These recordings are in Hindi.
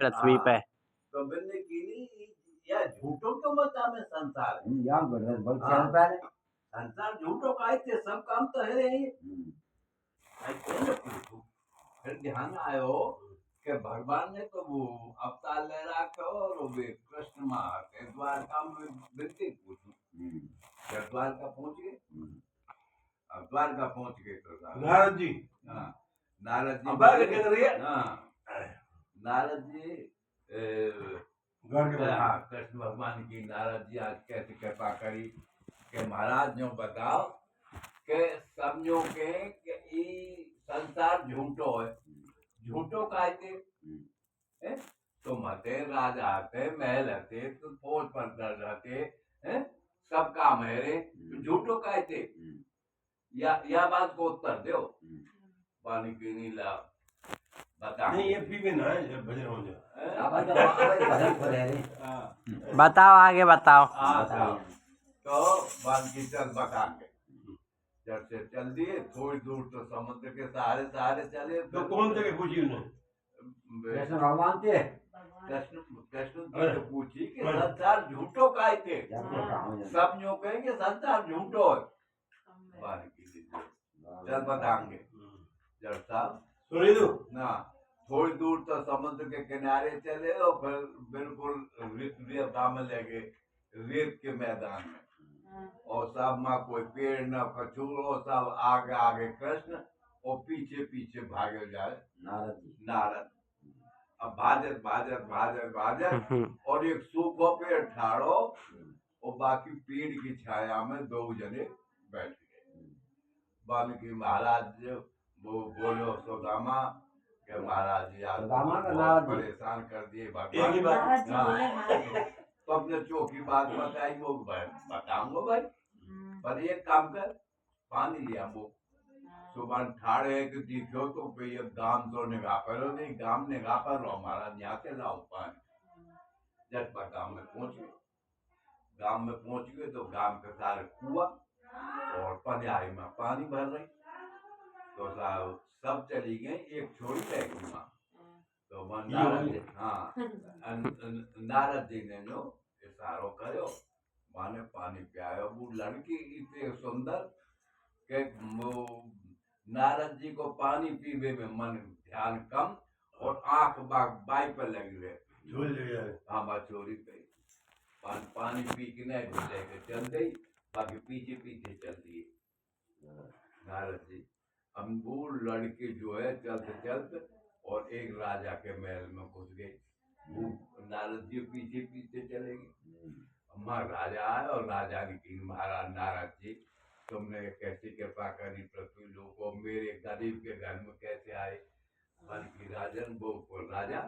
पृथ्वी पे। तो बिन्ने कीनी या झूठो क्यों बता में संसार या बड़ा बच्चा हाँ। पहले संसार झूठो का थे सब काम तो है रही आई क्यों पूछूं फिर ध्यान आयो कि भगवान ने तो वो अवतार ले रखा और वे कृष्ण माँ के द्वारका में विनती पूछी जब द्वारका पहुंच गए अब द्वारका पहुंच गए तो नारद जी हाँ नारद जी अब क्या कर रही है हाँ नारद जी घर के हाँ कृष्ण भगवान की नारद जी आज कैसे कृपा करी कि महाराज जो बताओ कि समझो के कि ई संसार झूठो है झूठो कहते हैं तो मते राजा आते महल आते तो फौज पर दर रहते हैं सब काम है रे झूठो कहते या बात को उत्तर दो पानी पीनी ला बता नहीं ये भी ना है भजन हो जाए अब तो भजन खोले रे बताओ आगे बताओ। तो बात की चल बताएंगे जब से चल दिए थोड़ी दूर तो समुद्र के सहारे सहारे चले तो कौन जगह पूछी उन्हें कृष्ण भगवान थे कृष्ण कृष्ण जी तो पूछी कि संसार झूठो काय थे सब यूं कहेंगे संसार झूठो है बारी की चल बताएंगे जब साहब सुनी दो ना थोड़ी दूर तो समुद्र के किनारे चले और फिर बिल्कुल रेता में लगे रेत के मैदान में और सब माँ कोई पेड़ न कछुओ सब आगे आगे कृष्ण और पीछे पीछे भागे जाए नारद अब भाजत भाजत भाजत भाजत और एक सूखो पेड़ ठाड़ो और बाकी पेड़ की छाया में दो जने बैठ गए वाल्मीकि महाराज वो बोलो सुदामा कि महाराज जी आप बहुत परेशान कर दिए भगवान तो अपने चौकी बात बताई वो बताऊंगा भाई पर एक काम कर पानी लिया वो सुबह ठाड़े के दिखो तो ये गांव तो निगाह पर नहीं गांव निगाह पर लो महाराज यहाँ से लाओ पानी जब पर गांव में पहुंच गए गांव में पहुंच गए तो गांव के सारे कुआ और पंजाई में पानी भर रही तो साहब सब चली गई एक छोड़ी रह गई माँ तो वह नारद हाँ नारद जी ने जो इशारो करो माने पानी पियायो वो लड़की इतने सुंदर के वो नारद जी को पानी पीने में मन ध्यान कम और आंख बाई पर लगी रहे हाँ बात चोरी पे पानी पी के नहीं घुसे के चल गई बाकी पीछे पीछे चल दिए नारद जी अब वो लड़के जो है चलते चलते और एक राजा के महल में घुस गई वो नारद जी पीछे पीछे चलेगी राजा आए और राजा ने की महाराज नारद जी तुमने कैसी कृपा करी पृथ्वी लोग को मेरे गरीब के घर में कैसे आए बल्कि राजन वो राजा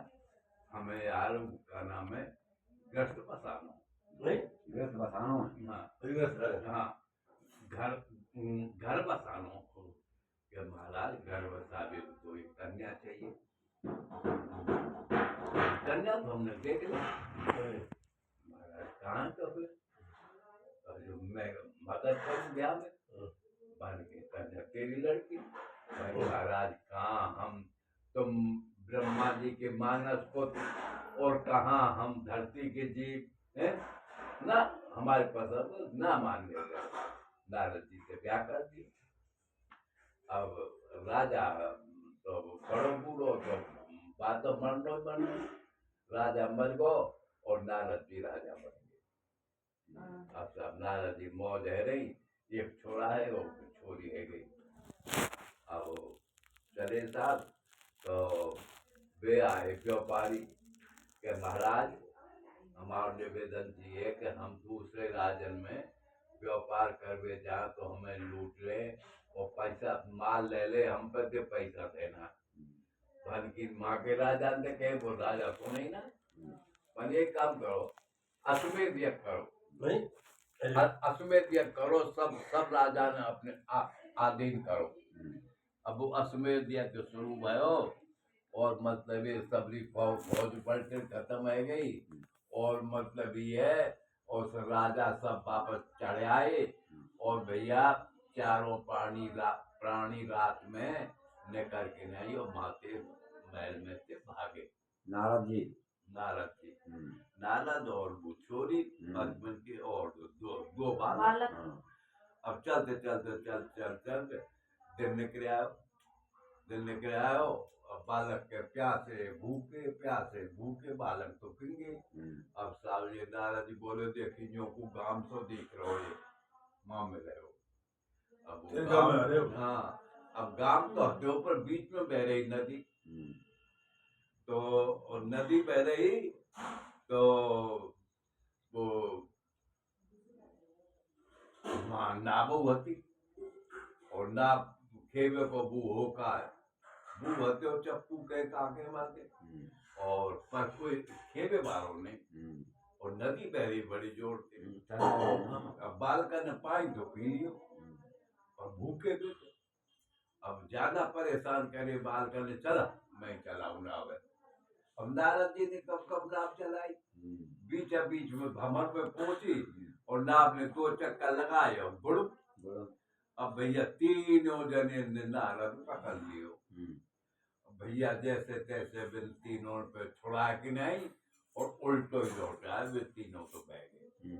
हमें यार का नाम है ग्रस्त बसानो ग्रस्त बसानो हाँ घर बसानो कि महाराज घर बसावे तो एक कन्या चाहिए कन्या तो हमने देख ली महाराज कहाँ तो फिर जो मैं मदद करूँ ब्याह में बन के कन्या तेरी लड़की महाराज कहाँ हम तुम ब्रह्मा जी के मानस पुत्र और कहाँ हम धरती के जीव हैं ना हमारे पसंद ना मानने गए नारद जी से ब्याह कर दिए अब राजा तो बड़ो बूढ़ो तो बात तो बन राजा मर गो और नारद जी राजा बन गए अब सब नारद जी मौज है रही एक छोरा है और छोरी है गई अब चले साहब तो वे आए व्यापारी के महाराज हमारा निवेदन चाहिए कि हम दूसरे राज्य में व्यापार करवे जाए तो हमें लूट ले और पैसा माल ले ले हम पर के पैसा देना धन की माँ के राजा ने कहे वो राजा को नहीं ना पर एक काम करो अश्वमेध यज्ञ करो अश्वमेध यज्ञ करो सब राजा ने अपने आधीन करो अब वो अश्वमेध यज्ञ शुरू भयो और मतलब ये सबरी फौज पलटे खत्म हो गई और मतलब ये है और राजा सब वापस चढ़े आए और भैया चारों प्राणी रात में निकल के नहीं और माते महल में से भागे नारद जी नारद की नारद और वो छोरी हस्बैंड की और दो बालक। बालक अब चलते चलते दिन निकल आयो। अब बालक के प्यासे भूखे बालक तो पिंगे। अब साहब ये नारद जी बोले देखी जो को गांव तो दिख रहो ये माँ में रहो। अब वो ये गाँव में आ रहे हो? हाँ अब गांव तो हटे ऊपर बीच में बह रही नदी। तो और नदी बह रही तो वो वहाँ नाव होती और नाव खेवे को बू होका है बू होते हो चप्पू के काके मारते और पर कोई खेवे बारो नहीं और नदी बह रही बड़ी जोर से। अब बालका ने पाई तो पी लियो और भूखे भी थे। अब ज्यादा परेशान करे बालका ने चला मैं चलाऊ नाव। अब नारद जी ने कब नाव चलाई बीच में भंवर पे पहुंची और नाव ने 2 चक्कर लगाए और बुड़। अब भैया तीनों जने ने नारद पकड़ लियो। भैया जैसे तैसे बिन तीनों पे छुड़ा के नहीं और उल्टो ही लौटा वे तीनों तो बह गए।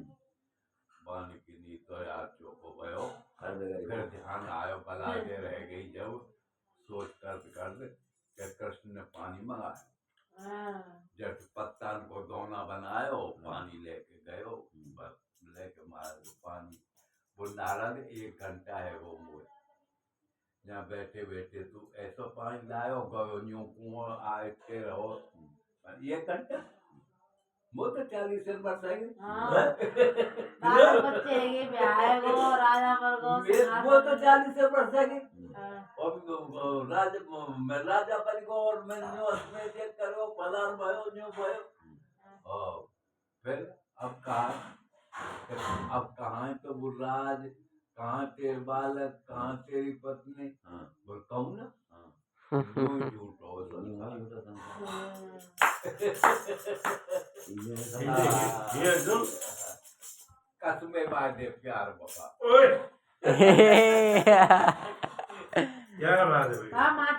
पानी की नींद तो यार चुप हो गयो। फिर ध्यान आयो बला के रह गई जब सोच कर कृष्ण ने पानी मंगाया। जब पत्ता को दोना बनायो पानी लेके गयो लेके मार पानी वो नारद 1 घंटा है वो मोए यहाँ बैठे बैठे तू ऐसा पानी लायो गयो यूं कुआं आए के रहो 1 घंटा वो तो 40 वर्ष है। तारे बच्चे है ये ब्याह है वो राजा वर्गो वो तो 40 वर्ष है और राजा बन गो और मैं न्यू उसमें चेक करो पदार भयो न्यू भयो। फिर अब कहाँ है तो बुर्राज कहाँ तेरे बालक कहाँ तेरी पत्नी बोल कहूँ ना झूठ हो कसमे वादे प्यार बाबा ओए क्या बात है भाई? हाँ माँ